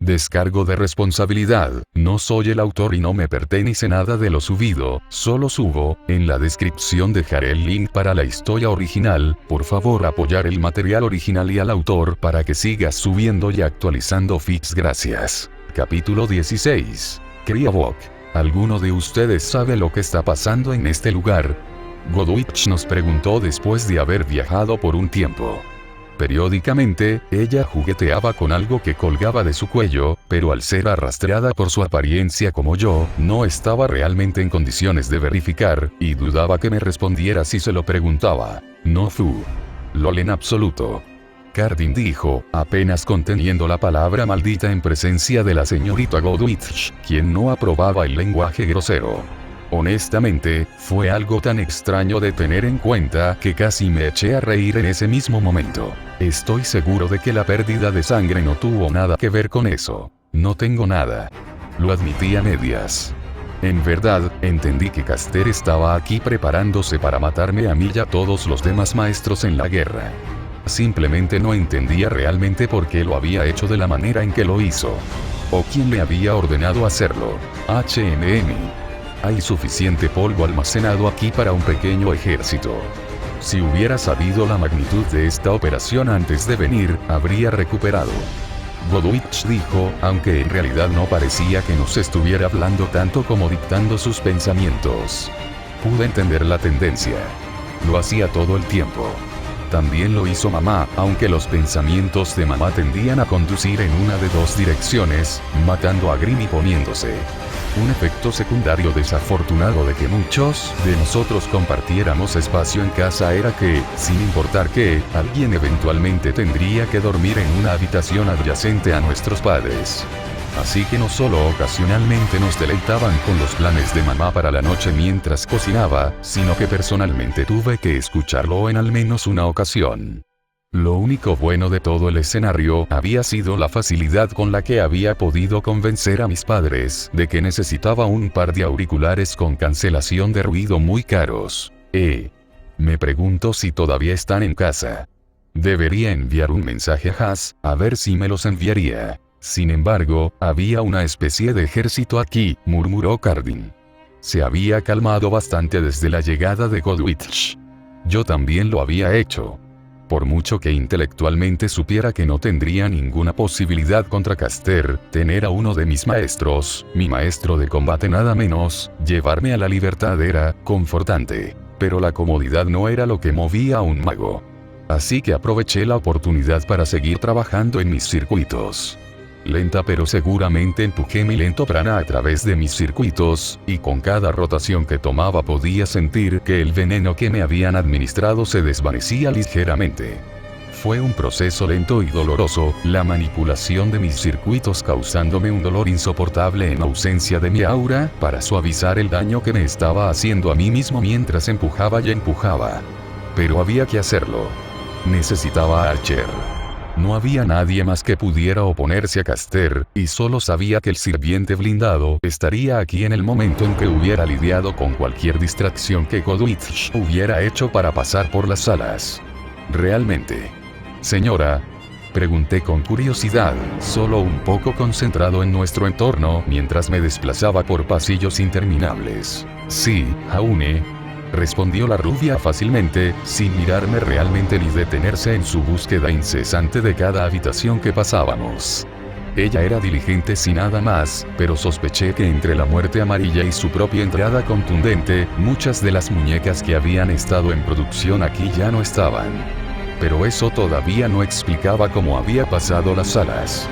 Descargo de responsabilidad, no soy el autor y no me pertenece nada de lo subido, solo subo, en la descripción dejaré el link para la historia original, por favor apoyar el material original y al autor para que sigas subiendo y actualizando feeds gracias. Capítulo 16. Kriavok. ¿Alguno de ustedes sabe lo que está pasando en este lugar? Godwitch nos preguntó después de haber viajado por un tiempo. Periódicamente, ella jugueteaba con algo que colgaba de su cuello, pero al ser arrastrada por su apariencia como yo, no estaba realmente en condiciones de verificar, y dudaba que me respondiera si se lo preguntaba. No fu. LOL en absoluto. Cardin dijo, apenas conteniendo la palabra maldita en presencia de la señorita Godwitch, quien no aprobaba el lenguaje grosero. Honestamente, fue algo tan extraño de tener en cuenta que casi me eché a reír en ese mismo momento. Estoy seguro de que la pérdida de sangre no tuvo nada que ver con eso. No tengo nada. Lo admití a medias. En verdad, entendí que Caster estaba aquí preparándose para matarme a mí y a todos los demás maestros en la guerra. Simplemente no entendía realmente por qué lo había hecho de la manera en que lo hizo. O quién le había ordenado hacerlo. Hay suficiente polvo almacenado aquí para un pequeño ejército. Si hubiera sabido la magnitud de esta operación antes de venir, habría recuperado. Godwitch dijo, aunque en realidad no parecía que nos estuviera hablando tanto como dictando sus pensamientos. Pude entender la tendencia. Lo hacía todo el tiempo. También lo hizo mamá, aunque los pensamientos de mamá tendían a conducir en una de dos direcciones, matando a Grim y poniéndose. Un efecto secundario desafortunado de que muchos de nosotros compartiéramos espacio en casa era que, sin importar qué, alguien eventualmente tendría que dormir en una habitación adyacente a nuestros padres. Así que no solo ocasionalmente nos deleitaban con los planes de mamá para la noche mientras cocinaba, sino que personalmente tuve que escucharlo en al menos una ocasión. Lo único bueno de todo el escenario había sido la facilidad con la que había podido convencer a mis padres de que necesitaba un par de auriculares con cancelación de ruido muy caros. Me pregunto si todavía están en casa. Debería enviar un mensaje a Haas, a ver si me los enviaría. Sin embargo, había una especie de ejército aquí, murmuró Cardin. Se había calmado bastante desde la llegada de Godwitch. Yo también lo había hecho. Por mucho que intelectualmente supiera que no tendría ninguna posibilidad contra Caster, tener a uno de mis maestros, mi maestro de combate nada menos, llevarme a la libertad era confortante. Pero la comodidad no era lo que movía a un mago. Así que aproveché la oportunidad para seguir trabajando en mis circuitos. Lenta pero seguramente empujé mi lento prana a través de mis circuitos, y con cada rotación que tomaba podía sentir que el veneno que me habían administrado se desvanecía ligeramente. Fue un proceso lento y doloroso, la manipulación de mis circuitos causándome un dolor insoportable en ausencia de mi aura, para suavizar el daño que me estaba haciendo a mí mismo mientras empujaba y empujaba. Pero había que hacerlo. Necesitaba a Archer. No había nadie más que pudiera oponerse a Caster, y solo sabía que el sirviente blindado estaría aquí en el momento en que hubiera lidiado con cualquier distracción que Godwitch hubiera hecho para pasar por las salas. ¿Realmente? Señora, pregunté con curiosidad, solo un poco concentrado en nuestro entorno mientras me desplazaba por pasillos interminables. Sí, Jaune, respondió la rubia fácilmente, sin mirarme realmente ni detenerse en su búsqueda incesante de cada habitación que pasábamos. Ella era diligente sin nada más, pero sospeché que entre la muerte amarilla y su propia entrada contundente, muchas de las muñecas que habían estado en producción aquí ya no estaban. Pero eso todavía no explicaba cómo había pasado las salas.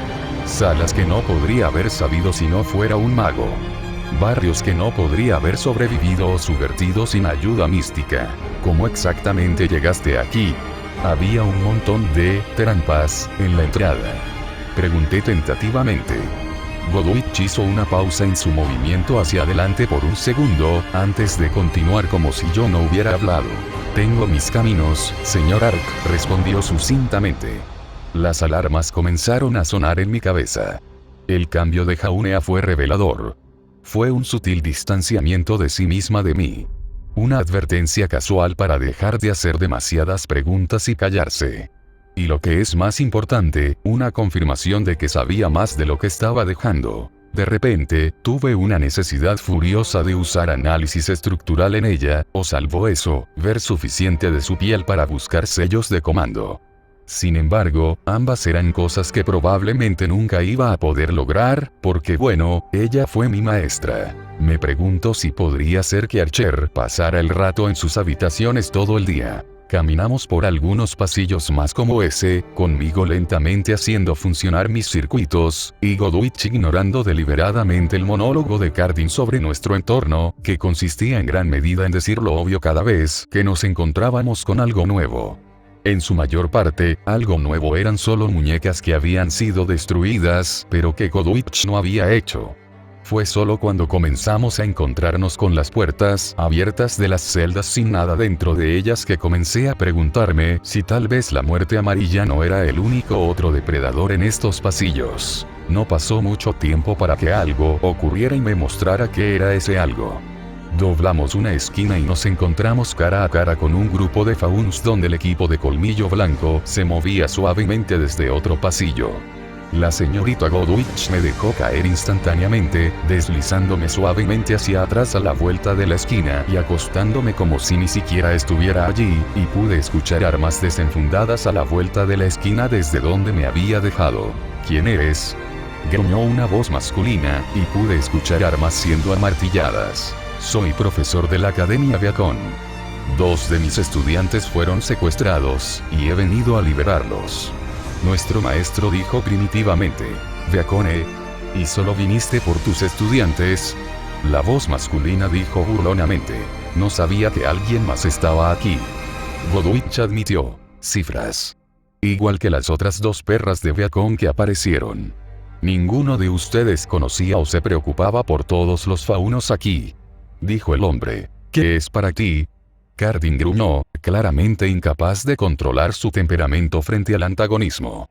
Salas que no podría haber sabido si no fuera un mago. Barrios que no podría haber sobrevivido o subvertido sin ayuda mística. ¿Cómo exactamente llegaste aquí? Había un montón de trampas en la entrada. Pregunté tentativamente. Godwitch hizo una pausa en su movimiento hacia adelante por un segundo, antes de continuar como si yo no hubiera hablado. Tengo mis caminos, señor Ark, respondió sucintamente. Las alarmas comenzaron a sonar en mi cabeza. El cambio de Jaunea fue revelador. Fue un sutil distanciamiento de sí misma de mí. Una advertencia casual para dejar de hacer demasiadas preguntas y callarse. Y lo que es más importante, una confirmación de que sabía más de lo que estaba dejando. De repente, tuve una necesidad furiosa de usar análisis estructural en ella, o salvo eso, ver suficiente de su piel para buscar sellos de comando. Sin embargo, ambas eran cosas que probablemente nunca iba a poder lograr, porque bueno, ella fue mi maestra. Me pregunto si podría ser que Archer pasara el rato en sus habitaciones todo el día. Caminamos por algunos pasillos más como ese, conmigo lentamente haciendo funcionar mis circuitos, y Goodwitch ignorando deliberadamente el monólogo de Cardin sobre nuestro entorno, que consistía en gran medida en decir lo obvio cada vez que nos encontrábamos con algo nuevo. En su mayor parte, algo nuevo eran solo muñecas que habían sido destruidas, pero que Goodwitch no había hecho. Fue solo cuando comenzamos a encontrarnos con las puertas abiertas de las celdas sin nada dentro de ellas que comencé a preguntarme si tal vez la muerte amarilla no era el único otro depredador en estos pasillos. No pasó mucho tiempo para que algo ocurriera y me mostrara qué era ese algo. Doblamos una esquina y nos encontramos cara a cara con un grupo de fauns donde el equipo de Colmillo Blanco se movía suavemente desde otro pasillo. La señorita Goodwitch me dejó caer instantáneamente, deslizándome suavemente hacia atrás a la vuelta de la esquina y acostándome como si ni siquiera estuviera allí, y pude escuchar armas desenfundadas a la vuelta de la esquina desde donde me había dejado. ¿Quién eres?, gruñó una voz masculina, y pude escuchar armas siendo amartilladas. Soy profesor de la Academia Viacon. 2 de mis estudiantes fueron secuestrados, y he venido a liberarlos. Nuestro maestro dijo primitivamente. Viacone. ¿Y solo viniste por tus estudiantes? La voz masculina dijo burlonamente. No sabía que alguien más estaba aquí. Goodwitch admitió. Cifras. Igual que las otras 2 perras de Viacon que aparecieron. Ninguno de ustedes conocía o se preocupaba por todos los faunos aquí. Dijo el hombre. ¿Qué es para ti? Cardin gruñó, claramente incapaz de controlar su temperamento frente al antagonismo.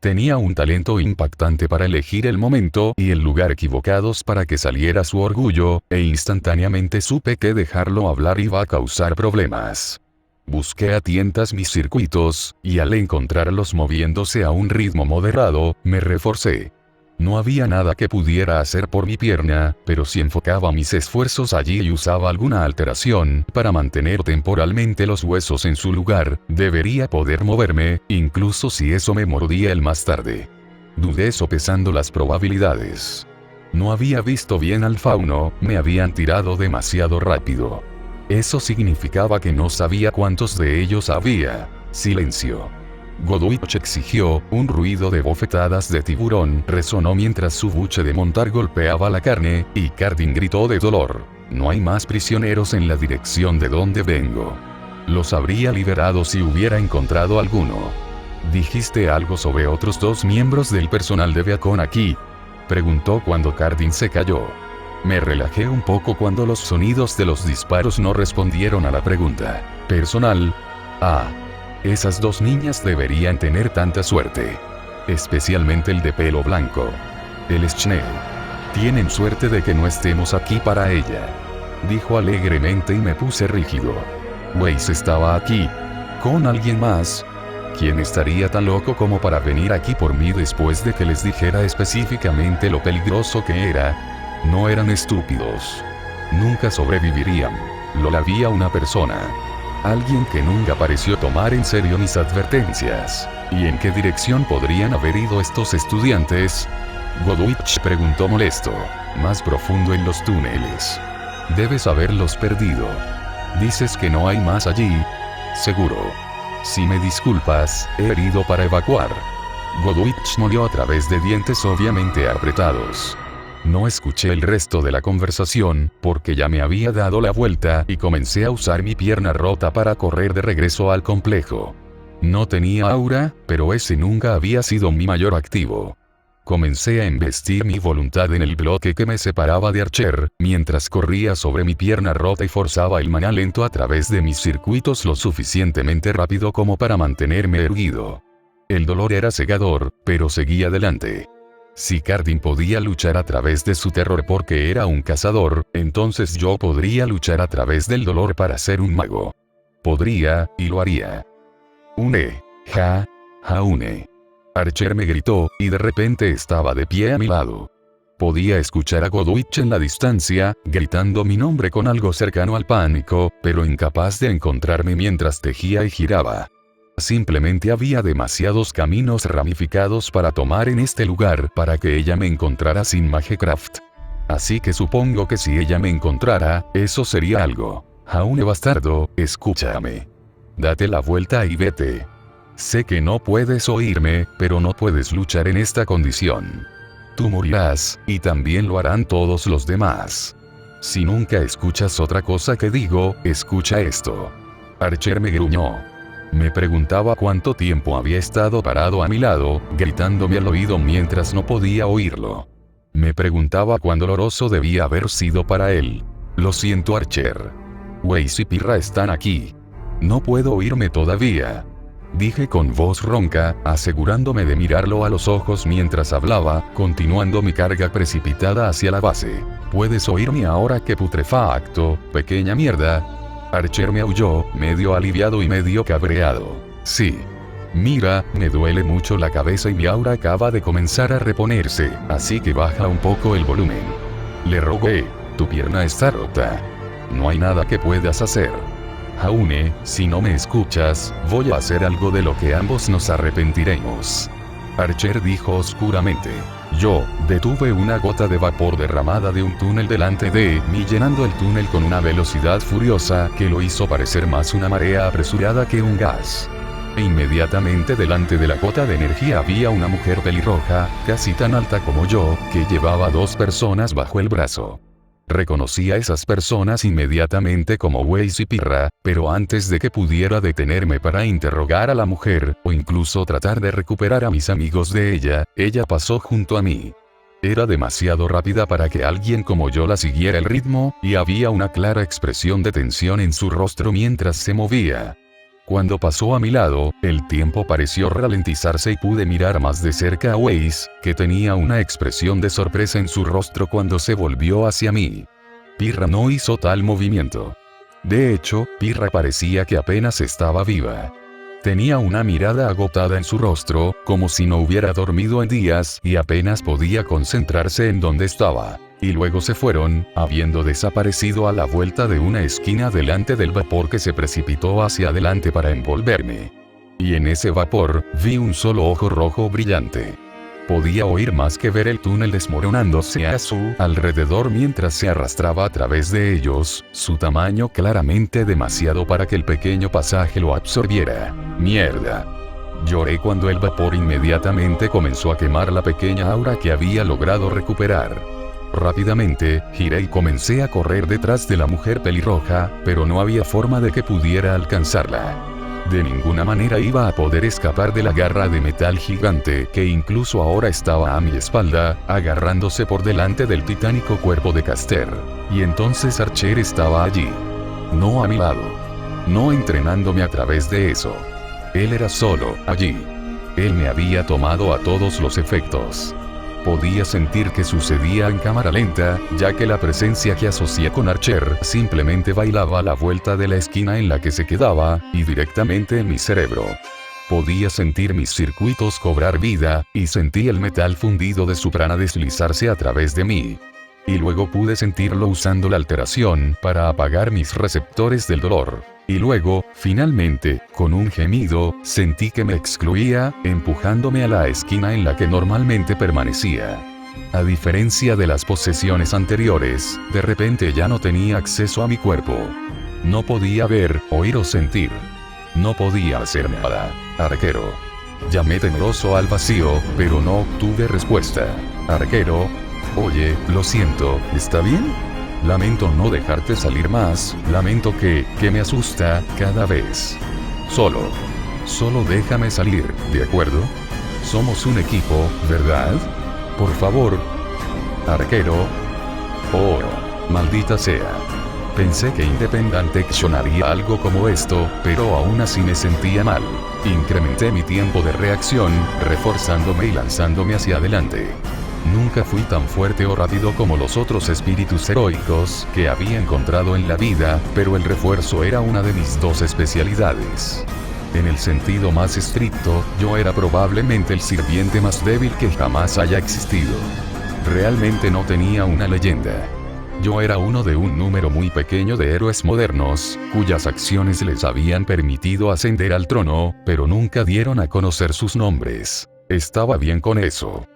Tenía un talento impactante para elegir el momento y el lugar equivocados para que saliera su orgullo, e instantáneamente supe que dejarlo hablar iba a causar problemas. Busqué a tientas mis circuitos, y al encontrarlos moviéndose a un ritmo moderado, me reforcé. No había nada que pudiera hacer por mi pierna, pero si enfocaba mis esfuerzos allí y usaba alguna alteración para mantener temporalmente los huesos en su lugar, debería poder moverme, incluso si eso me mordía el más tarde. Dudé sopesando las probabilidades. No había visto bien al fauno, me habían tirado demasiado rápido. Eso significaba que no sabía cuántos de ellos había. Silencio. Goodwitch exigió, un ruido de bofetadas de tiburón resonó mientras su buche de montar golpeaba la carne, y Cardin gritó de dolor. No hay más prisioneros en la dirección de donde vengo. Los habría liberado si hubiera encontrado alguno. ¿Dijiste algo sobre otros 2 miembros del personal de Viacon aquí?, preguntó cuando Cardin se calló. Me relajé un poco cuando los sonidos de los disparos no respondieron a la pregunta. ¿Personal? Ah. Esas 2 niñas deberían tener tanta suerte. Especialmente el de pelo blanco. El Schnell. Tienen suerte de que no estemos aquí para ella. Dijo alegremente y me puse rígido. Weiss estaba aquí. ¿Con alguien más? ¿Quién estaría tan loco como para venir aquí por mí después de que les dijera específicamente lo peligroso que era? No eran estúpidos. Nunca sobrevivirían. Lo había una persona. Alguien que nunca pareció tomar en serio mis advertencias. ¿Y en qué dirección podrían haber ido estos estudiantes? Goodwitch preguntó molesto. Más profundo en los túneles. Debes haberlos perdido. Dices que no hay más allí. Seguro. Si me disculpas, he herido para evacuar. Goodwitch molió a través de dientes obviamente apretados. No escuché el resto de la conversación, porque ya me había dado la vuelta y comencé a usar mi pierna rota para correr de regreso al complejo. No tenía aura, pero ese nunca había sido mi mayor activo. Comencé a embestir mi voluntad en el bloque que me separaba de Archer, mientras corría sobre mi pierna rota y forzaba el maná lento a través de mis circuitos lo suficientemente rápido como para mantenerme erguido. El dolor era cegador, pero seguía adelante. Si Cardin podía luchar a través de su terror porque era un cazador, entonces yo podría luchar a través del dolor para ser un mago. Podría, y lo haría. Ja, Jaune. Archer me gritó, y de repente estaba de pie a mi lado. Podía escuchar a Godwich en la distancia, gritando mi nombre con algo cercano al pánico, pero incapaz de encontrarme mientras tejía y giraba. Simplemente había demasiados caminos ramificados para tomar en este lugar para que ella me encontrara sin Magecraft. Así que supongo que si ella me encontrara, eso sería algo. Jaune bastardo, escúchame. Date la vuelta y vete. Sé que no puedes oírme, pero no puedes luchar en esta condición. Tú morirás, y también lo harán todos los demás. Si nunca escuchas otra cosa que digo, escucha esto. Archer me gruñó. Me preguntaba cuánto tiempo había estado parado a mi lado, gritándome al oído mientras no podía oírlo. Me preguntaba cuán doloroso debía haber sido para él. Lo siento, Archer. Weiss y Pirra están aquí. No puedo oírme todavía. Dije con voz ronca, asegurándome de mirarlo a los ojos mientras hablaba, continuando mi carga precipitada hacia la base. ¿Puedes oírme ahora que putrefacto, pequeña mierda? Archer me aulló, medio aliviado y medio cabreado. Sí. Mira, me duele mucho la cabeza y mi aura acaba de comenzar a reponerse, así que baja un poco el volumen. Le rogué, tu pierna está rota. No hay nada que puedas hacer. Jaune, si no me escuchas, voy a hacer algo de lo que ambos nos arrepentiremos. Archer dijo oscuramente. Yo detuve una gota de vapor derramada de un túnel delante de mí, llenando el túnel con una velocidad furiosa que lo hizo parecer más una marea apresurada que un gas. E inmediatamente delante de la gota de energía había una mujer pelirroja, casi tan alta como yo, que llevaba 2 personas bajo el brazo. Reconocí a esas personas inmediatamente como Weiss y Pirra, pero antes de que pudiera detenerme para interrogar a la mujer, o incluso tratar de recuperar a mis amigos de ella, ella pasó junto a mí. Era demasiado rápida para que alguien como yo la siguiera el ritmo, y había una clara expresión de tensión en su rostro mientras se movía. Cuando pasó a mi lado, el tiempo pareció ralentizarse y pude mirar más de cerca a Weiss, que tenía una expresión de sorpresa en su rostro cuando se volvió hacia mí. Pirra no hizo tal movimiento. De hecho, Pirra parecía que apenas estaba viva. Tenía una mirada agotada en su rostro, como si no hubiera dormido en días y apenas podía concentrarse en donde estaba. Y luego se fueron, habiendo desaparecido a la vuelta de una esquina delante del vapor que se precipitó hacia adelante para envolverme. Y en ese vapor, vi un solo ojo rojo brillante. Podía oír más que ver el túnel desmoronándose a su alrededor mientras se arrastraba a través de ellos, su tamaño claramente demasiado para que el pequeño pasaje lo absorbiera. ¡Mierda! Lloré cuando el vapor inmediatamente comenzó a quemar la pequeña aura que había logrado recuperar. Rápidamente, giré y comencé a correr detrás de la mujer pelirroja, pero no había forma de que pudiera alcanzarla. De ninguna manera iba a poder escapar de la garra de metal gigante que incluso ahora estaba a mi espalda, agarrándose por delante del titánico cuerpo de Caster. Y entonces Archer estaba allí. No a mi lado. No entrenándome a través de eso. Él era solo, allí. Él me había tomado a todos los efectos. Podía sentir que sucedía en cámara lenta, ya que la presencia que asocié con Archer simplemente bailaba a la vuelta de la esquina en la que se quedaba, y directamente en mi cerebro. Podía sentir mis circuitos cobrar vida, y sentí el metal fundido de su prana deslizarse a través de mí. Y luego pude sentirlo usando la alteración para apagar mis receptores del dolor. Y luego, finalmente, con un gemido, sentí que me excluía, empujándome a la esquina en la que normalmente permanecía. A diferencia de las posesiones anteriores, de repente ya no tenía acceso a mi cuerpo. No podía ver, oír o sentir. No podía hacer nada. Arquero. Llamé temeroso al vacío, pero no obtuve respuesta. Arquero. Oye, lo siento, ¿está bien? Lamento no dejarte salir más, lamento que me asusta cada vez. Solo déjame salir, ¿de acuerdo? Somos un equipo, ¿verdad? Por favor. Arquero. Oh, maldita sea. Pensé que Independent Action haría algo como esto, pero aún así me sentía mal. Incrementé mi tiempo de reacción, reforzándome y lanzándome hacia adelante. Nunca fui tan fuerte o rápido como los otros espíritus heroicos que había encontrado en la vida, pero el refuerzo era una de mis 2 especialidades. En el sentido más estricto, yo era probablemente el sirviente más débil que jamás haya existido. Realmente no tenía una leyenda. Yo era uno de un número muy pequeño de héroes modernos, cuyas acciones les habían permitido ascender al trono, pero nunca dieron a conocer sus nombres. Estaba bien con eso.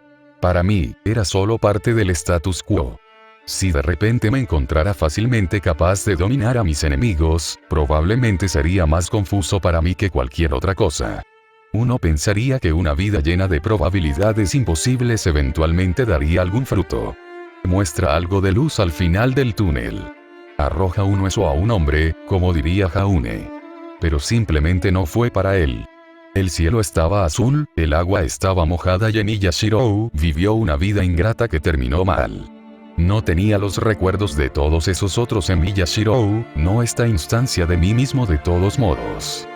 Para mí, era solo parte del status quo. Si de repente me encontrara fácilmente capaz de dominar a mis enemigos, probablemente sería más confuso para mí que cualquier otra cosa. Uno pensaría que una vida llena de probabilidades imposibles eventualmente daría algún fruto. Muestra algo de luz al final del túnel. Arroja un hueso a un hombre, como diría Jaune. Pero simplemente no fue para él. El cielo estaba azul, el agua estaba mojada y Eniyashiro vivió una vida ingrata que terminó mal. No tenía los recuerdos de todos esos otros en Miyashiro, no esta instancia de mí mismo de todos modos.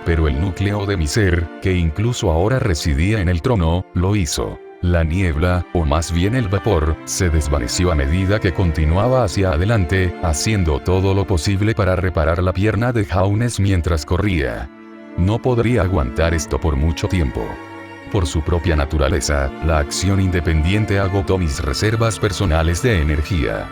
Pero el núcleo de mi ser, que incluso ahora residía en el trono, lo hizo. La niebla, o más bien el vapor, se desvaneció a medida que continuaba hacia adelante, haciendo todo lo posible para reparar la pierna de Jaunes mientras corría. No podría aguantar esto por mucho tiempo. Por su propia naturaleza, la acción independiente agotó mis reservas personales de energía.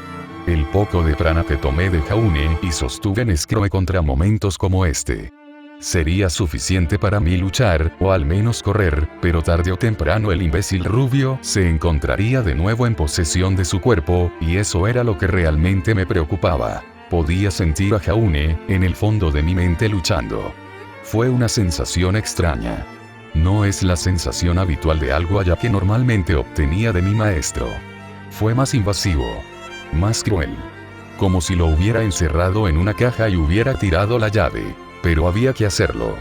El poco de prana que tomé de Jaune y sostuve en Scroe contra momentos como este. Sería suficiente para mí luchar, o al menos correr, pero tarde o temprano el imbécil rubio se encontraría de nuevo en posesión de su cuerpo, y eso era lo que realmente me preocupaba. Podía sentir a Jaune, en el fondo de mi mente luchando. Fue una sensación extraña. No es la sensación habitual de algo allá que normalmente obtenía de mi maestro. Fue más invasivo. Más cruel. Como si lo hubiera encerrado en una caja y hubiera tirado la llave. Pero había que hacerlo.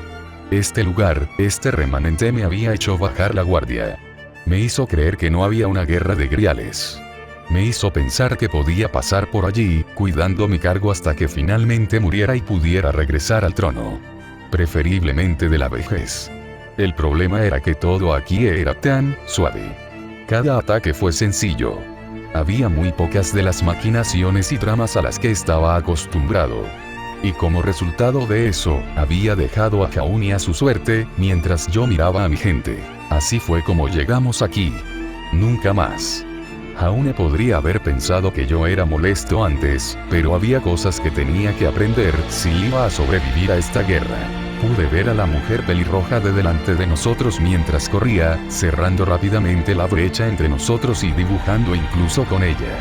Este lugar, este remanente me había hecho bajar la guardia. Me hizo creer que no había una guerra de griales. Me hizo pensar que podía pasar por allí, cuidando mi cargo hasta que finalmente muriera y pudiera regresar al trono. Preferiblemente de la vejez. El problema era que todo aquí era tan suave. Cada ataque fue sencillo. Había muy pocas de las maquinaciones y tramas a las que estaba acostumbrado. Y como resultado de eso, había dejado a Jaune a su suerte, mientras yo miraba a mi gente. Así fue como llegamos aquí. Nunca más. Jaune podría haber pensado que yo era molesto antes, pero había cosas que tenía que aprender si iba a sobrevivir a esta guerra. Pude ver a la mujer pelirroja de delante de nosotros mientras corría, cerrando rápidamente la brecha entre nosotros y dibujando incluso con ella.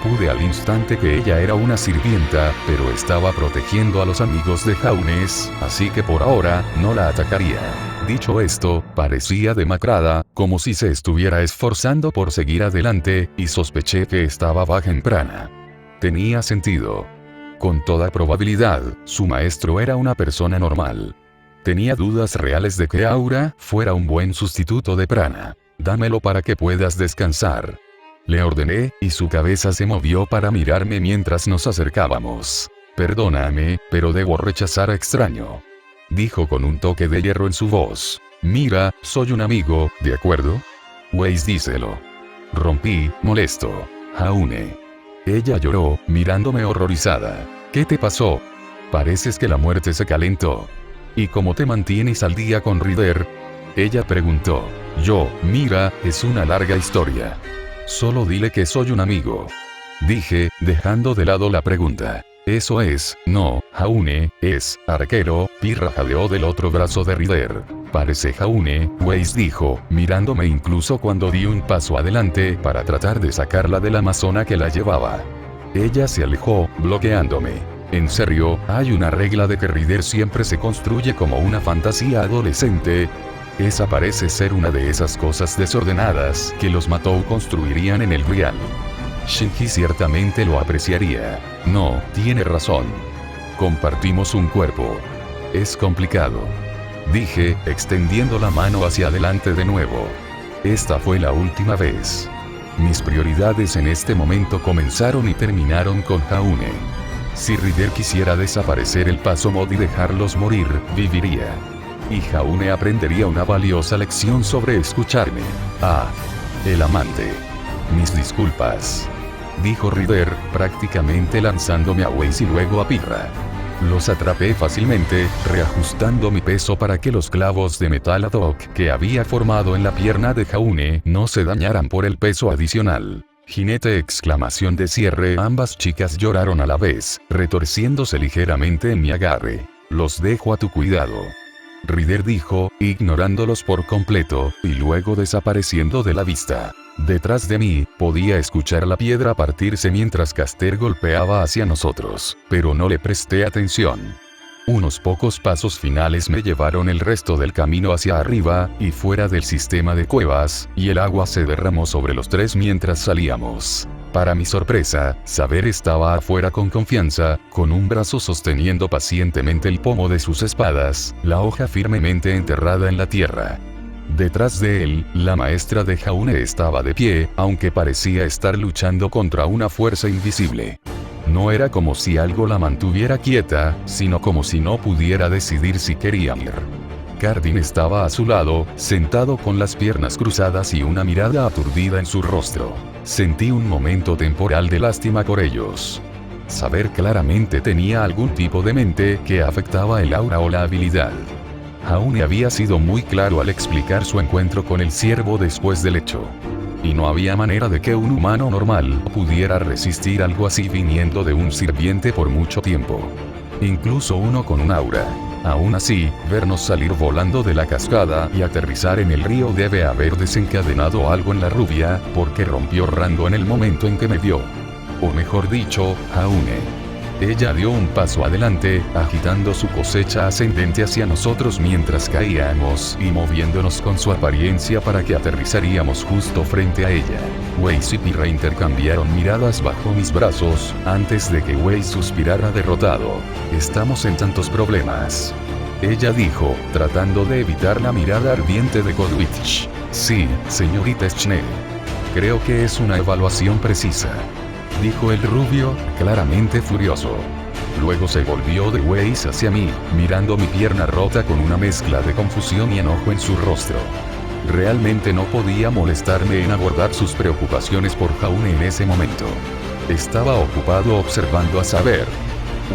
Pude al instante que ella era una sirvienta, pero estaba protegiendo a los amigos de Jaunes, así que por ahora, no la atacaría. Dicho esto, parecía demacrada, como si se estuviera esforzando por seguir adelante, y sospeché que estaba baja en prana. Tenía sentido. Con toda probabilidad, su maestro era una persona normal. Tenía dudas reales de que Aura fuera un buen sustituto de prana. Dámelo para que puedas descansar. Le ordené, y su cabeza se movió para mirarme mientras nos acercábamos. Perdóname, pero debo rechazar a extraño. Dijo con un toque de hierro en su voz. Mira, soy un amigo, ¿de acuerdo? Weiss, díselo. Rompí, molesto. Jaune. Ella lloró, mirándome horrorizada. ¿Qué te pasó? Pareces que la muerte se calentó. ¿Y cómo te mantienes al día con Rider? Ella preguntó. Mira, es una larga historia. Solo dile que soy un amigo. Dije, dejando de lado la pregunta. Eso es, no, Jaune, es, arquero, Pirra jadeó del otro brazo de Rider. Parece Jaune, Weiss dijo, mirándome incluso cuando di un paso adelante para tratar de sacarla de la amazona que la llevaba. Ella se alejó, bloqueándome. En serio, hay una regla de que Rider siempre se construye como una fantasía adolescente. Esa parece ser una de esas cosas desordenadas que los Matou construirían en el real. Shinji ciertamente lo apreciaría. No, tiene razón. Compartimos un cuerpo. Es complicado. Dije, extendiendo la mano hacia adelante de nuevo. Esta fue la última vez. Mis prioridades en este momento comenzaron y terminaron con Jaune. Si Rider quisiera desaparecer el paso mod y dejarlos morir, viviría. Y Jaune aprendería una valiosa lección sobre escucharme. El amante. Mis disculpas. Dijo Rider, prácticamente lanzándome a Weiss y luego a Pirra. Los atrapé fácilmente, reajustando mi peso para que los clavos de metal ad hoc que había formado en la pierna de Jaune no se dañaran por el peso adicional. Jinete exclamación de cierre. Ambas chicas lloraron a la vez, retorciéndose ligeramente en mi agarre. Los dejo a tu cuidado. Ryder dijo, ignorándolos por completo, y luego desapareciendo de la vista. Detrás de mí, podía escuchar la piedra partirse mientras Caster golpeaba hacia nosotros, pero no le presté atención. Unos pocos pasos finales me llevaron el resto del camino hacia arriba, y fuera del sistema de cuevas, y el agua se derramó sobre los tres mientras salíamos. Para mi sorpresa, Saber estaba afuera con confianza, con un brazo sosteniendo pacientemente el pomo de sus espadas, la hoja firmemente enterrada en la tierra. Detrás de él, la maestra de Jaune estaba de pie, aunque parecía estar luchando contra una fuerza invisible. No era como si algo la mantuviera quieta, sino como si no pudiera decidir si quería ir. Cardin estaba a su lado, sentado con las piernas cruzadas y una mirada aturdida en su rostro. Sentí un momento temporal de lástima por ellos. Saber claramente tenía algún tipo de mente que afectaba el aura o la habilidad. Jaune había sido muy claro al explicar su encuentro con el ciervo después del hecho. Y no había manera de que un humano normal pudiera resistir algo así viniendo de un sirviente por mucho tiempo. Incluso uno con un aura. Aún así, vernos salir volando de la cascada y aterrizar en el río debe haber desencadenado algo en la rubia, porque rompió Rando en el momento en que me vio. O mejor dicho, Jaune. Ella dio un paso adelante, agitando su cosecha ascendente hacia nosotros mientras caíamos y moviéndonos con su apariencia para que aterrizaríamos justo frente a ella. Weiss y Pirra intercambiaron miradas bajo mis brazos, antes de que Weiss suspirara derrotado. Estamos en tantos problemas. Ella dijo, tratando de evitar la mirada ardiente de Godwitch. Sí, señorita Schnell. Creo que es una evaluación precisa. Dijo el rubio, claramente furioso. Luego se volvió de Weiss hacia mí, mirando mi pierna rota con una mezcla de confusión y enojo en su rostro. Realmente no podía molestarme en abordar sus preocupaciones por Jaune en ese momento. Estaba ocupado observando a Saber.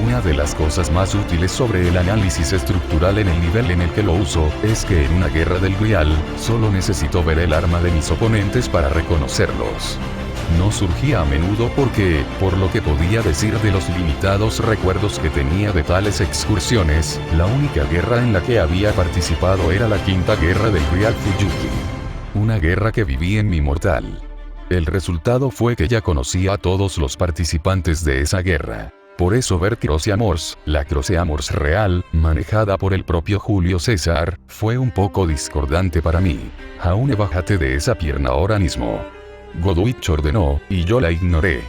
Una de las cosas más útiles sobre el análisis estructural en el nivel en el que lo uso, es que en una guerra del Grial, solo necesito ver el arma de mis oponentes para reconocerlos. No surgía a menudo porque, por lo que podía decir de los limitados recuerdos que tenía de tales excursiones, la única guerra en la que había participado era la quinta guerra del Grial Fuyuki. Una guerra que viví en mi mortal. El resultado fue que ya conocía a todos los participantes de esa guerra. Por eso ver Croceamors, la Croceamors real, manejada por el propio Julio César, fue un poco discordante para mí. Jaune, bájate de esa pierna ahora mismo. Godwitch ordenó, y yo la ignoré.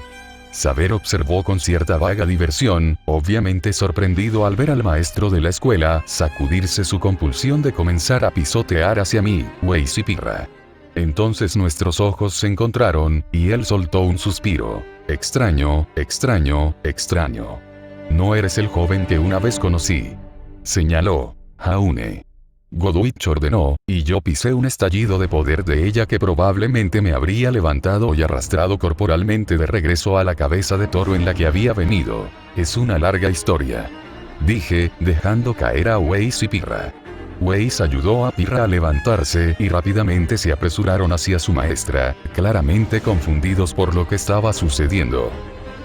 Saber observó con cierta vaga diversión, obviamente sorprendido al ver al maestro de la escuela sacudirse su compulsión de comenzar a pisotear hacia mí, Weiss y Pirra. Entonces nuestros ojos se encontraron, y él soltó un suspiro. Extraño, extraño, extraño. No eres el joven que una vez conocí. Señaló. Jaune. Godwitch ordenó, y yo pisé un estallido de poder de ella que probablemente me habría levantado y arrastrado corporalmente de regreso a la cabeza de toro en la que había venido. Es una larga historia. Dije, dejando caer a Weiss y Pirra. Weiss ayudó a Pirra a levantarse y rápidamente se apresuraron hacia su maestra, claramente confundidos por lo que estaba sucediendo.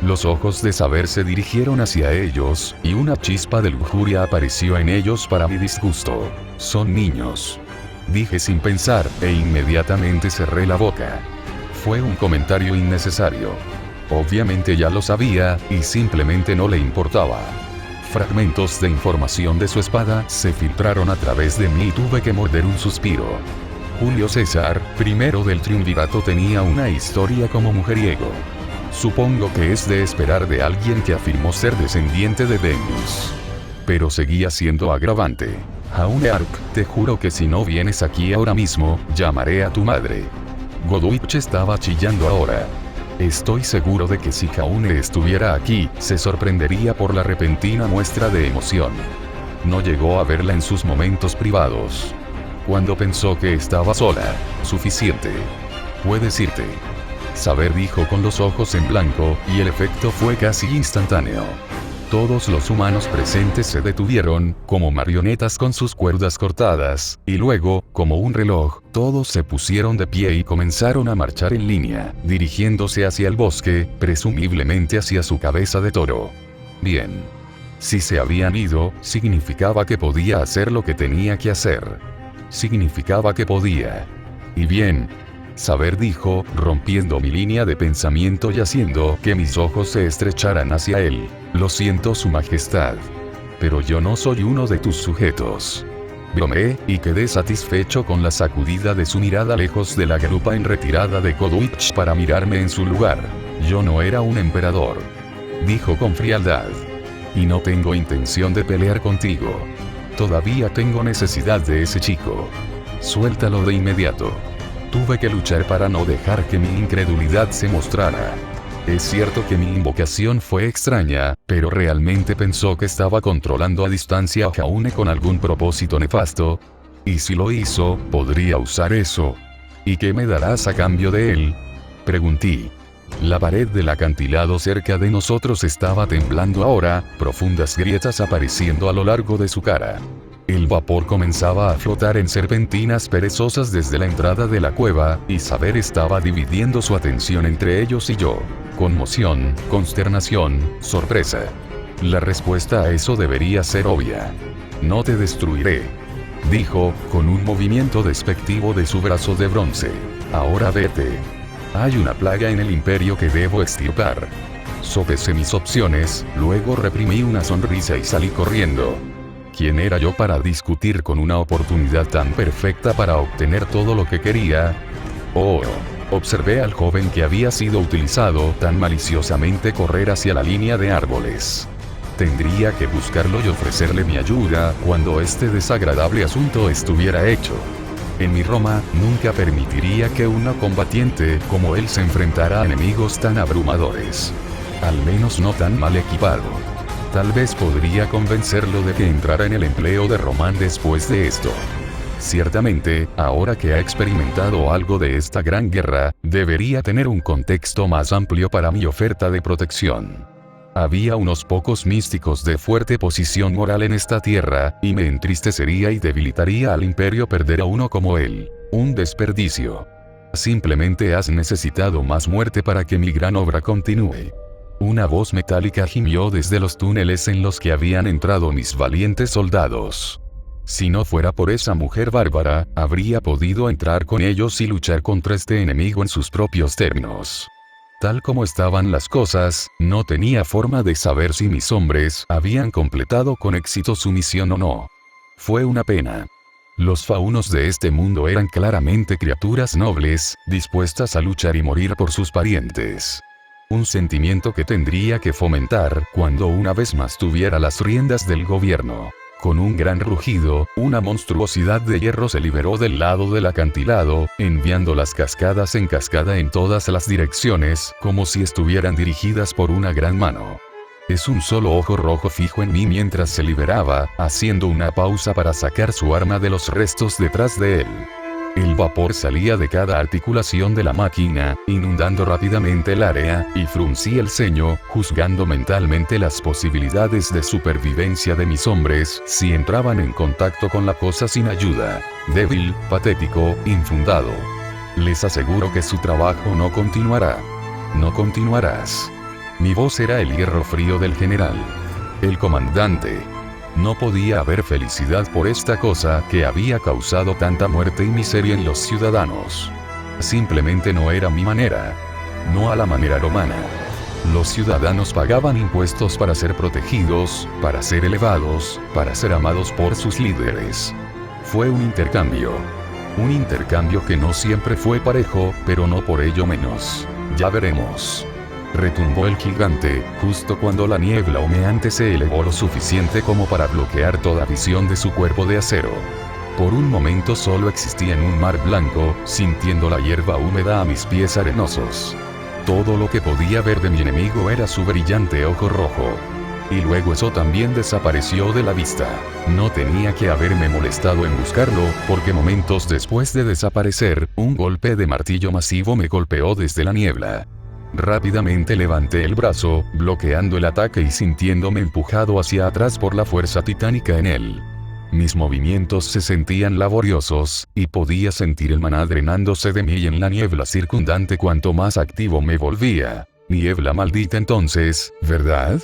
Los ojos de Saber se dirigieron hacia ellos, y una chispa de lujuria apareció en ellos para mi disgusto. Son niños. Dije sin pensar, e inmediatamente cerré la boca. Fue un comentario innecesario. Obviamente ya lo sabía, y simplemente no le importaba. Fragmentos de información de su espada se filtraron a través de mí y tuve que morder un suspiro. Julio César, primero del triunvirato, tenía una historia como mujeriego. Supongo que es de esperar de alguien que afirmó ser descendiente de Venus. Pero seguía siendo agravante. Jaune Ark, te juro que si no vienes aquí ahora mismo, llamaré a tu madre. Godwitch estaba chillando ahora. Estoy seguro de que si Jaune estuviera aquí, se sorprendería por la repentina muestra de emoción. No llegó a verla en sus momentos privados. Cuando pensó que estaba sola, suficiente. Puedes irte. Saber dijo con los ojos en blanco, y el efecto fue casi instantáneo. Todos los humanos presentes se detuvieron, como marionetas con sus cuerdas cortadas, y luego, como un reloj, todos se pusieron de pie y comenzaron a marchar en línea, dirigiéndose hacia el bosque, presumiblemente hacia su cabeza de toro. Bien. Si se habían ido, significaba que podía hacer lo que tenía que hacer. Significaba que podía. Y bien. Saber, dijo, rompiendo mi línea de pensamiento y haciendo que mis ojos se estrecharan hacia él. Lo siento, su majestad. Pero yo no soy uno de tus sujetos. Bromeé, y quedé satisfecho con la sacudida de su mirada lejos de la grupa en retirada de Kodwich para mirarme en su lugar. Yo no era un emperador. Dijo con frialdad. Y no tengo intención de pelear contigo. Todavía tengo necesidad de ese chico. Suéltalo de inmediato. Tuve que luchar para no dejar que mi incredulidad se mostrara. Es cierto que mi invocación fue extraña, pero realmente pensó que estaba controlando a distancia a Jaune con algún propósito nefasto. Y si lo hizo, podría usar eso. ¿Y qué me darás a cambio de él? Pregunté. La pared del acantilado cerca de nosotros estaba temblando ahora, profundas grietas apareciendo a lo largo de su cara. El vapor comenzaba a flotar en serpentinas perezosas desde la entrada de la cueva, y Saber estaba dividiendo su atención entre ellos y yo. Conmoción, consternación, sorpresa. La respuesta a eso debería ser obvia. No te destruiré. Dijo, con un movimiento despectivo de su brazo de bronce. Ahora vete. Hay una plaga en el imperio que debo extirpar. Sopesé mis opciones, luego reprimí una sonrisa y salí corriendo. ¿Quién era yo para discutir con una oportunidad tan perfecta para obtener todo lo que quería? Oh, observé al joven que había sido utilizado tan maliciosamente correr hacia la línea de árboles. Tendría que buscarlo y ofrecerle mi ayuda cuando este desagradable asunto estuviera hecho. En mi Roma, nunca permitiría que una combatiente como él se enfrentara a enemigos tan abrumadores. Al menos no tan mal equipado. Tal vez podría convencerlo de que entrara en el empleo de Román después de esto. Ciertamente, ahora que ha experimentado algo de esta gran guerra, debería tener un contexto más amplio para mi oferta de protección. Había unos pocos místicos de fuerte posición moral en esta tierra, y me entristecería y debilitaría al imperio perder a uno como él. Un desperdicio. Simplemente has necesitado más muerte para que mi gran obra continúe. Una voz metálica gimió desde los túneles en los que habían entrado mis valientes soldados. Si no fuera por esa mujer bárbara, habría podido entrar con ellos y luchar contra este enemigo en sus propios términos. Tal como estaban las cosas, no tenía forma de saber si mis hombres habían completado con éxito su misión o no. Fue una pena. Los faunos de este mundo eran claramente criaturas nobles, dispuestas a luchar y morir por sus parientes. Un sentimiento que tendría que fomentar cuando una vez más tuviera las riendas del gobierno. Con un gran rugido, una monstruosidad de hierro se liberó del lado del acantilado, enviando las cascadas en cascada en todas las direcciones, como si estuvieran dirigidas por una gran mano. Es un solo ojo rojo fijo en mí mientras se liberaba, haciendo una pausa para sacar su arma de los restos detrás de él. El vapor salía de cada articulación de la máquina, inundando rápidamente el área, y fruncí el ceño, juzgando mentalmente las posibilidades de supervivencia de mis hombres si entraban en contacto con la cosa sin ayuda. Débil, patético, infundado. Les aseguro que su trabajo no continuará. No continuarás. Mi voz era el hierro frío del general. El comandante. No podía haber felicidad por esta cosa que había causado tanta muerte y miseria en los ciudadanos. Simplemente no era mi manera. No a la manera romana. Los ciudadanos pagaban impuestos para ser protegidos, para ser elevados, para ser amados por sus líderes. Fue un intercambio. Un intercambio que no siempre fue parejo, pero no por ello menos. Ya veremos. Retumbó el gigante, justo cuando la niebla humeante se elevó lo suficiente como para bloquear toda visión de su cuerpo de acero. Por un momento solo existía en un mar blanco, sintiendo la hierba húmeda a mis pies arenosos. Todo lo que podía ver de mi enemigo era su brillante ojo rojo. Y luego eso también desapareció de la vista. No tenía que haberme molestado en buscarlo, porque momentos después de desaparecer, un golpe de martillo masivo me golpeó desde la niebla. Rápidamente levanté el brazo, bloqueando el ataque y sintiéndome empujado hacia atrás por la fuerza titánica en él. Mis movimientos se sentían laboriosos, y podía sentir el maná drenándose de mí en la niebla circundante cuanto más activo me volvía. Niebla maldita entonces, ¿verdad?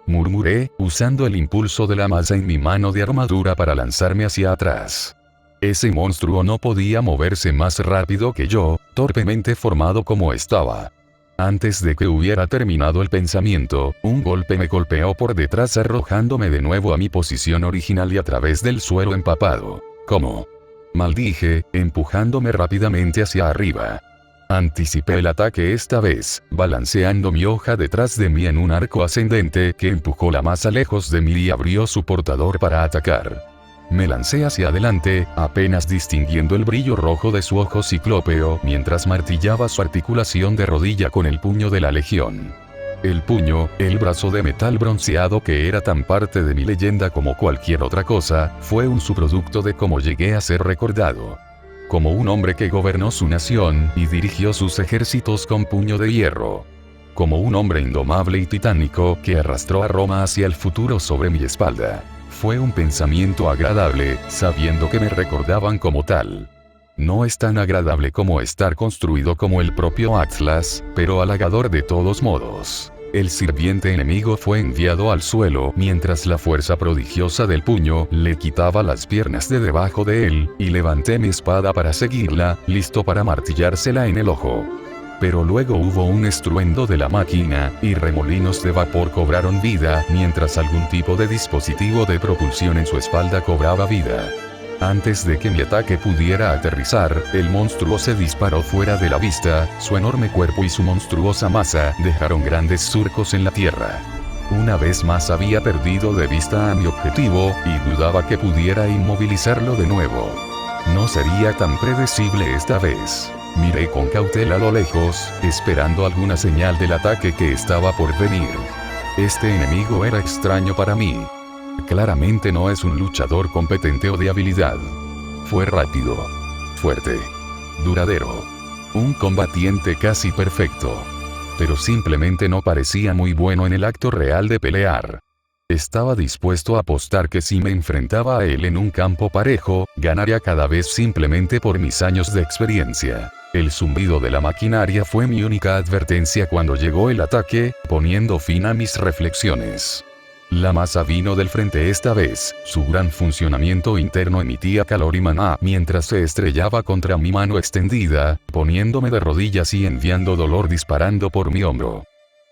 Murmuré, usando el impulso de la masa en mi mano de armadura para lanzarme hacia atrás. Ese monstruo no podía moverse más rápido que yo, torpemente formado como estaba. Antes de que hubiera terminado el pensamiento, un golpe me golpeó por detrás arrojándome de nuevo a mi posición original y a través del suelo empapado. ¿Cómo? Maldije, empujándome rápidamente hacia arriba. Anticipé el ataque esta vez, balanceando mi hoja detrás de mí en un arco ascendente que empujó la masa lejos de mí y abrió su portador para atacar. Me lancé hacia adelante, apenas distinguiendo el brillo rojo de su ojo ciclópeo mientras martillaba su articulación de rodilla con el puño de la legión. El puño, el brazo de metal bronceado que era tan parte de mi leyenda como cualquier otra cosa, fue un subproducto de cómo llegué a ser recordado. Como un hombre que gobernó su nación y dirigió sus ejércitos con puño de hierro. Como un hombre indomable y titánico que arrastró a Roma hacia el futuro sobre mi espalda. Fue un pensamiento agradable, sabiendo que me recordaban como tal. No es tan agradable como estar construido como el propio Atlas, pero halagador de todos modos. El sirviente enemigo fue enviado al suelo mientras la fuerza prodigiosa del puño le quitaba las piernas de debajo de él, y levanté mi espada para seguirla, listo para martillársela en el ojo. Pero luego hubo un estruendo de la máquina, y remolinos de vapor cobraron vida, mientras algún tipo de dispositivo de propulsión en su espalda cobraba vida. Antes de que mi ataque pudiera aterrizar, el monstruo se disparó fuera de la vista, su enorme cuerpo y su monstruosa masa dejaron grandes surcos en la tierra. Una vez más había perdido de vista a mi objetivo, y dudaba que pudiera inmovilizarlo de nuevo. No sería tan predecible esta vez. Miré con cautela a lo lejos, esperando alguna señal del ataque que estaba por venir. Este enemigo era extraño para mí. Claramente no es un luchador competente o de habilidad. Fue rápido, fuerte, duradero. Un combatiente casi perfecto. Pero simplemente no parecía muy bueno en el acto real de pelear. Estaba dispuesto a apostar que si me enfrentaba a él en un campo parejo, ganaría cada vez simplemente por mis años de experiencia. El zumbido de la maquinaria fue mi única advertencia cuando llegó el ataque, poniendo fin a mis reflexiones. La masa vino del frente esta vez, su gran funcionamiento interno emitía calor y maná mientras se estrellaba contra mi mano extendida, poniéndome de rodillas y enviando dolor disparando por mi hombro.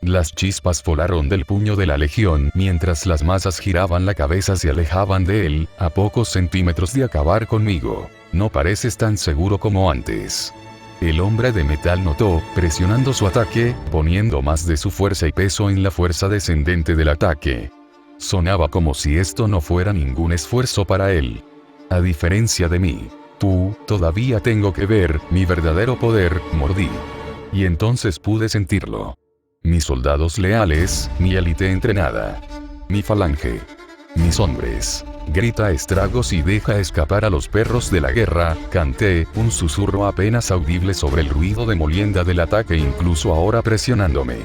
Las chispas volaron del puño de la legión mientras las masas giraban la cabeza se alejaban de él, a pocos centímetros de acabar conmigo. No pareces tan seguro como antes. El hombre de metal notó, presionando su ataque, poniendo más de su fuerza y peso en la fuerza descendente del ataque. Sonaba como si esto no fuera ningún esfuerzo para él. A diferencia de mí. Todavía tengo que ver mi verdadero poder, mordí. Y entonces pude sentirlo. Mis soldados leales, mi élite entrenada. Mi falange. Mis hombres. Grita estragos y deja escapar a los perros de la guerra, canté, un susurro apenas audible sobre el ruido de molienda del ataque incluso ahora presionándome.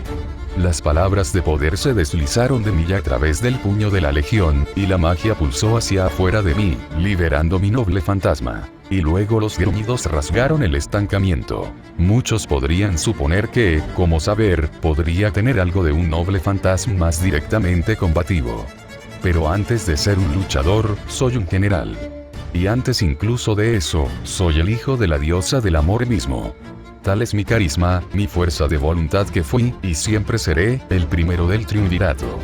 Las palabras de poder se deslizaron de mí a través del puño de la legión, y la magia pulsó hacia afuera de mí, liberando mi noble fantasma. Y luego los gruñidos rasgaron el estancamiento. Muchos podrían suponer que, como saber, podría tener algo de un noble fantasma más directamente combativo. Pero antes de ser un luchador, soy un general. Y antes incluso de eso, soy el hijo de la diosa del amor mismo. Tal es mi carisma, mi fuerza de voluntad que fui, y siempre seré, el primero del triunvirato.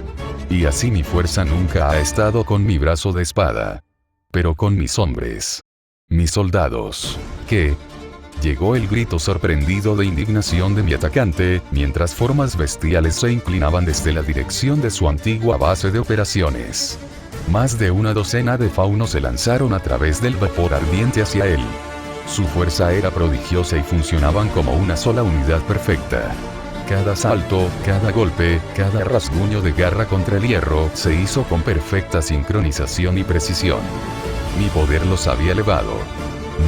Y así mi fuerza nunca ha estado con mi brazo de espada. Pero con mis hombres. Mis soldados. ¿Qué? Llegó el grito sorprendido de indignación de mi atacante, mientras formas bestiales se inclinaban desde la dirección de su antigua base de operaciones. Más de una docena de faunos se lanzaron a través del vapor ardiente hacia él. Su fuerza era prodigiosa y funcionaban como una sola unidad perfecta. Cada salto, cada golpe, cada rasguño de garra contra el hierro se hizo con perfecta sincronización y precisión. Mi poder los había elevado.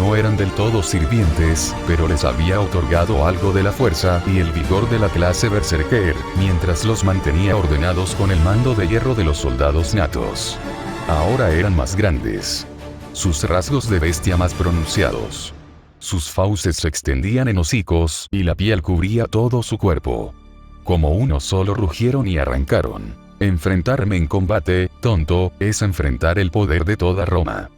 no eran del todo sirvientes, pero les había otorgado algo de la fuerza y el vigor de la clase berserker, mientras los mantenía ordenados con el mando de hierro de los soldados natos. Ahora eran más grandes. Sus rasgos de bestia más pronunciados. Sus fauces se extendían en hocicos, y la piel cubría todo su cuerpo. Como uno solo rugieron y arrancaron. Enfrentarme en combate, tonto, es enfrentar el poder de toda Roma.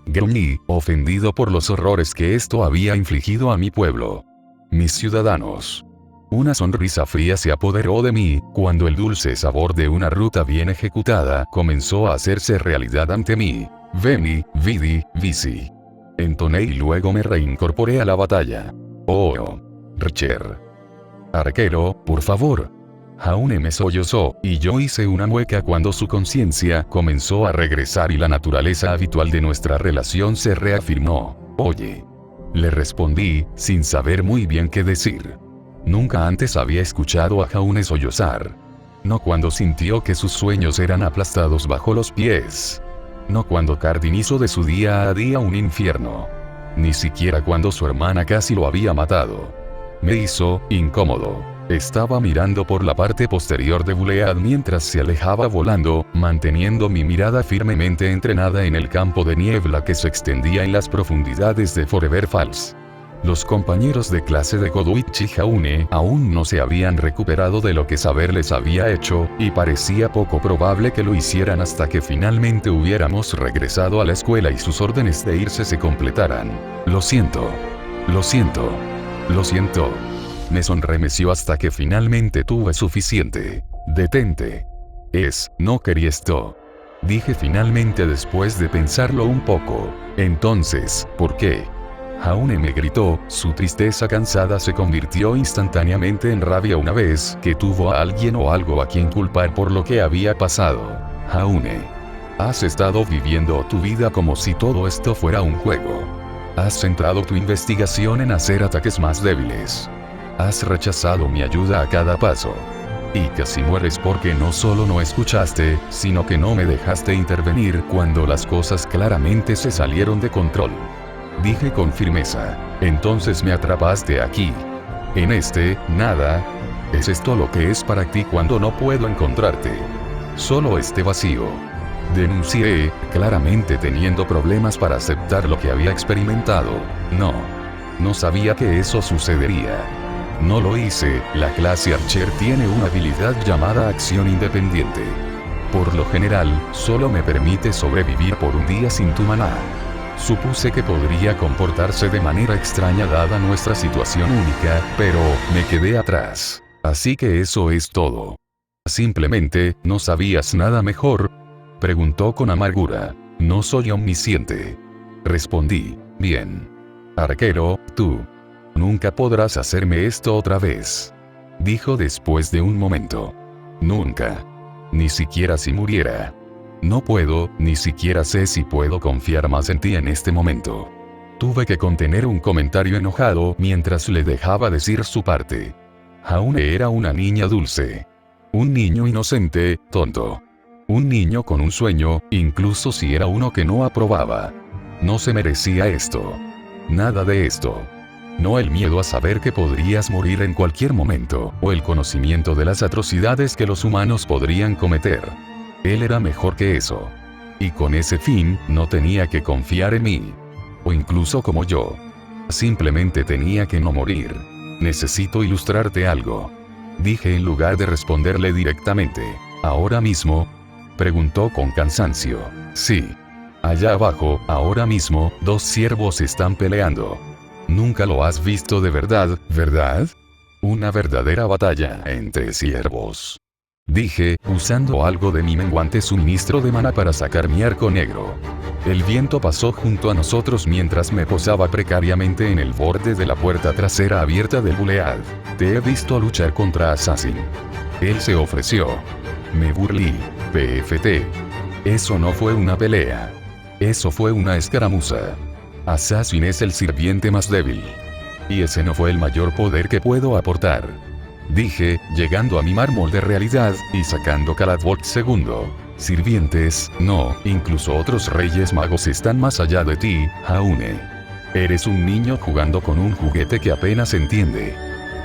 Gruñí, ofendido por los horrores que esto había infligido a mi pueblo. Mis ciudadanos. Una sonrisa fría se apoderó de mí, cuando el dulce sabor de una ruta bien ejecutada comenzó a hacerse realidad ante mí. Veni, vidi, vici. Entoné y luego me reincorporé a la batalla. Oh. Richer. Arquero, por favor. Jaune me sollozó, y yo hice una mueca cuando su conciencia comenzó a regresar y la naturaleza habitual de nuestra relación se reafirmó. Oye. Le respondí, sin saber muy bien qué decir. Nunca antes había escuchado a Jaune sollozar. No cuando sintió que sus sueños eran aplastados bajo los pies. No cuando Cardin hizo de su día a día un infierno. Ni siquiera cuando su hermana casi lo había matado. Me hizo incómodo. Estaba mirando por la parte posterior de Bulead mientras se alejaba volando, manteniendo mi mirada firmemente entrenada en el campo de niebla que se extendía en las profundidades de Forever Falls. Los compañeros de clase de Godoichi y Jaune aún no se habían recuperado de lo que Saber les había hecho, y parecía poco probable que lo hicieran hasta que finalmente hubiéramos regresado a la escuela y sus órdenes de irse se completaran. Lo siento. Lo siento. Lo siento. Me sonremeció hasta que finalmente tuve suficiente. Detente. No quería esto. Dije finalmente después de pensarlo un poco. Entonces, ¿por qué? Jaune me gritó, su tristeza cansada se convirtió instantáneamente en rabia una vez que tuvo a alguien o algo a quien culpar por lo que había pasado. Jaune. Has estado viviendo tu vida como si todo esto fuera un juego. Has centrado tu investigación en hacer ataques más débiles. Has rechazado mi ayuda a cada paso. Y casi mueres porque no solo no escuchaste, sino que no me dejaste intervenir cuando las cosas claramente se salieron de control. Dije con firmeza. Entonces me atrapaste aquí. En nada. ¿Es esto lo que es para ti cuando no puedo encontrarte? Solo este vacío. Denuncié, claramente teniendo problemas para aceptar lo que había experimentado. No sabía que eso sucedería. No lo hice. La clase Archer tiene una habilidad llamada acción independiente. Por lo general, solo me permite sobrevivir por un día sin tu maná. Supuse que podría comportarse de manera extraña dada nuestra situación única, pero me quedé atrás. Así que eso es todo. Simplemente, ¿no sabías nada mejor? Preguntó con amargura. No soy omnisciente. Respondí. Bien. Arquero, tú. Nunca podrás hacerme esto otra vez. Dijo después de un momento. Nunca. Ni siquiera si muriera. No puedo, ni siquiera sé si puedo confiar más en ti en este momento. Tuve que contener un comentario enojado mientras le dejaba decir su parte. Jaune era una niña dulce. Un niño inocente, tonto. Un niño con un sueño, incluso si era uno que no aprobaba. No se merecía esto. Nada de esto. No el miedo a saber que podrías morir en cualquier momento, o el conocimiento de las atrocidades que los humanos podrían cometer. Él era mejor que eso. Y con ese fin, no tenía que confiar en mí. O incluso como yo. Simplemente tenía que no morir. Necesito ilustrarte algo. Dije en lugar de responderle directamente. ¿Ahora mismo? Preguntó con cansancio. Sí. Allá abajo, ahora mismo, 2 ciervos están peleando. Nunca lo has visto de verdad, ¿verdad? Una verdadera batalla entre ciervos. Dije, usando algo de mi menguante suministro de maná para sacar mi arco negro. El viento pasó junto a nosotros mientras me posaba precariamente en el borde de la puerta trasera abierta del Bulead. Te he visto luchar contra Assassin. Él se ofreció. Me burlé. PFT. Eso no fue una pelea. Eso fue una escaramuza. Assassin es el sirviente más débil. Y ese no fue el mayor poder que puedo aportar. Dije, llegando a mi mármol de realidad, y sacando Caladvolt II. Sirvientes, no, incluso otros reyes magos están más allá de ti, Jaune. Eres un niño jugando con un juguete que apenas entiende.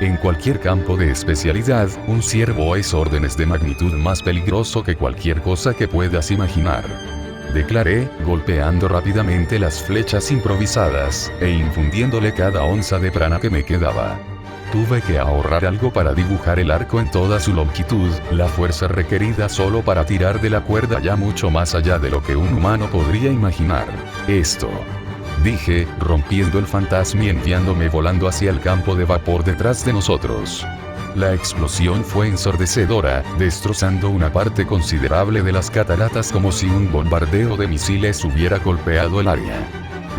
En cualquier campo de especialidad, un ciervo es órdenes de magnitud más peligroso que cualquier cosa que puedas imaginar. Declaré, golpeando rápidamente las flechas improvisadas, e infundiéndole cada onza de prana que me quedaba. Tuve que ahorrar algo para dibujar el arco en toda su longitud, la fuerza requerida solo para tirar de la cuerda ya mucho más allá de lo que un humano podría imaginar. Esto, dije, rompiendo el fantasma y enviándome volando hacia el campo de vapor detrás de nosotros. La explosión fue ensordecedora, destrozando una parte considerable de las cataratas como si un bombardeo de misiles hubiera golpeado el área.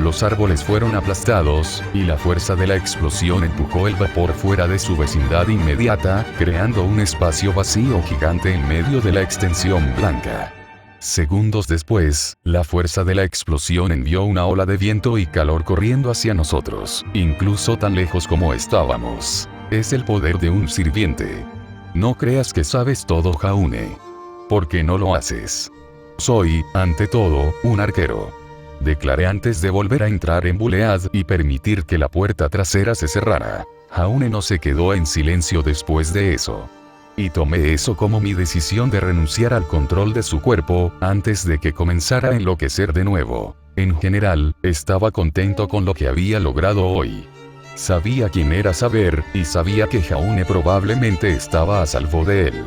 Los árboles fueron aplastados, y la fuerza de la explosión empujó el vapor fuera de su vecindad inmediata, creando un espacio vacío gigante en medio de la extensión blanca. Segundos después, la fuerza de la explosión envió una ola de viento y calor corriendo hacia nosotros, incluso tan lejos como estábamos. Es el poder de un sirviente. No creas que sabes todo, Jaune. Porque no lo haces. Soy, ante todo, un arquero. Declaré antes de volver a entrar en Bulead y permitir que la puerta trasera se cerrara. Jaune no se quedó en silencio después de eso. Y tomé eso como mi decisión de renunciar al control de su cuerpo, antes de que comenzara a enloquecer de nuevo. En general, estaba contento con lo que había logrado hoy. Sabía quién era Saber, y sabía que Jaune probablemente estaba a salvo de él.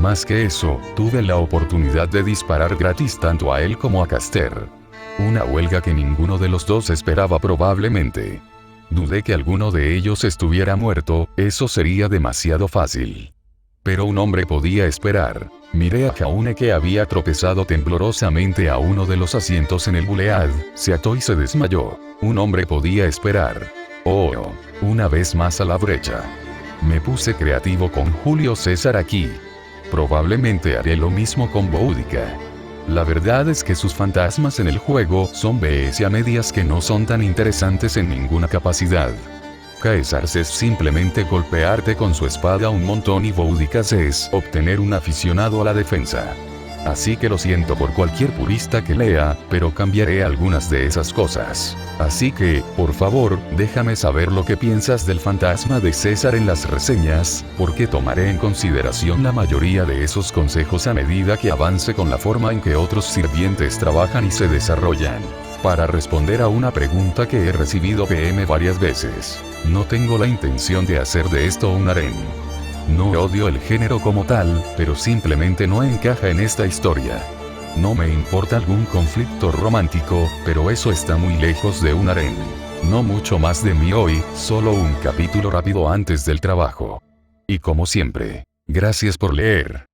Más que eso, tuve la oportunidad de disparar gratis tanto a él como a Caster. Una huelga que ninguno de los dos esperaba probablemente. Dudé que alguno de ellos estuviera muerto, eso sería demasiado fácil. Pero un hombre podía esperar. Miré a Jaune, que había tropezado temblorosamente a uno de los asientos en el Bulead, se ató y se desmayó. Un hombre podía esperar. Oh, una vez más a la brecha. Me puse creativo con Julio César aquí. Probablemente haré lo mismo con Boudica. La verdad es que sus fantasmas en el juego son Bs y a medias que no son tan interesantes en ninguna capacidad. Caesars es simplemente golpearte con su espada un montón y Boudicas es obtener un aficionado a la defensa. Así que lo siento por cualquier purista que lea, pero cambiaré algunas de esas cosas. Así que, por favor, déjame saber lo que piensas del fantasma de César en las reseñas, porque tomaré en consideración la mayoría de esos consejos a medida que avance con la forma en que otros sirvientes trabajan y se desarrollan. Para responder a una pregunta que he recibido PM varias veces, no tengo la intención de hacer de esto un harén. No odio el género como tal, pero simplemente no encaja en esta historia. No me importa algún conflicto romántico, pero eso está muy lejos de un harén. No mucho más de mí hoy, solo un capítulo rápido antes del trabajo. Y como siempre, gracias por leer.